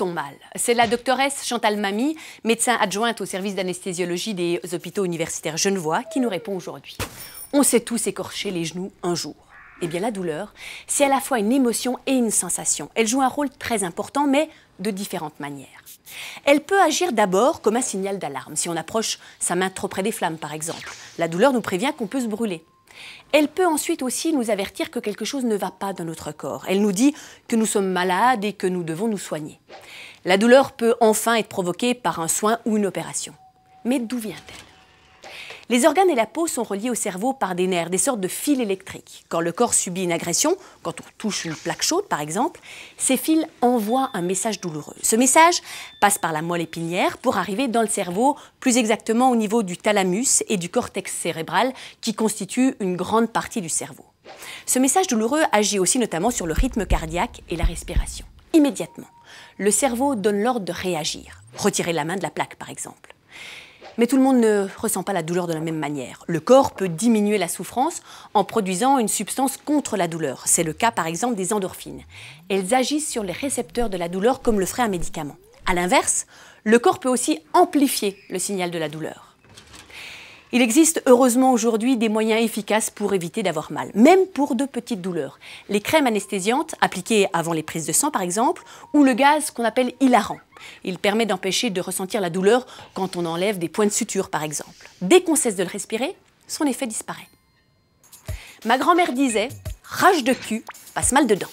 a-t-on mal? C'est la doctoresse Chantal Mamy, médecin adjointe au service d'anesthésiologie des hôpitaux universitaires genevois, qui nous répond aujourd'hui. On s'est tous écorché les genoux un jour. Eh bien, la douleur, c'est à la fois une émotion et une sensation. Elle joue un rôle très important, mais de différentes manières. Elle peut agir d'abord comme un signal d'alarme. Si on approche sa main trop près des flammes, par exemple, la douleur nous prévient qu'on peut se brûler. Elle peut ensuite aussi nous avertir que quelque chose ne va pas dans notre corps. Elle nous dit que nous sommes malades et que nous devons nous soigner. La douleur peut enfin être provoquée par un soin ou une opération. Mais d'où vient-elle ? Les organes et la peau sont reliés au cerveau par des nerfs, des sortes de fils électriques. Quand le corps subit une agression, quand on touche une plaque chaude par exemple, ces fils envoient un message douloureux. Ce message passe par la moelle épinière pour arriver dans le cerveau, plus exactement au niveau du thalamus et du cortex cérébral qui constituent une grande partie du cerveau. Ce message douloureux agit aussi notamment sur le rythme cardiaque et la respiration. Immédiatement, le cerveau donne l'ordre de réagir, retirer la main de la plaque par exemple. Mais tout le monde ne ressent pas la douleur de la même manière. Le corps peut diminuer la souffrance en produisant une substance contre la douleur. C'est le cas par exemple des endorphines. Elles agissent sur les récepteurs de la douleur comme le ferait un médicament. A l'inverse, le corps peut aussi amplifier le signal de la douleur. Il existe heureusement aujourd'hui des moyens efficaces pour éviter d'avoir mal, même pour de petites douleurs. Les crèmes anesthésiantes appliquées avant les prises de sang par exemple, ou le gaz qu'on appelle hilarant. Il permet d'empêcher de ressentir la douleur quand on enlève des points de suture par exemple. Dès qu'on cesse de le respirer, son effet disparaît. Ma grand-mère disait « rage de cul, passe mal dedans ».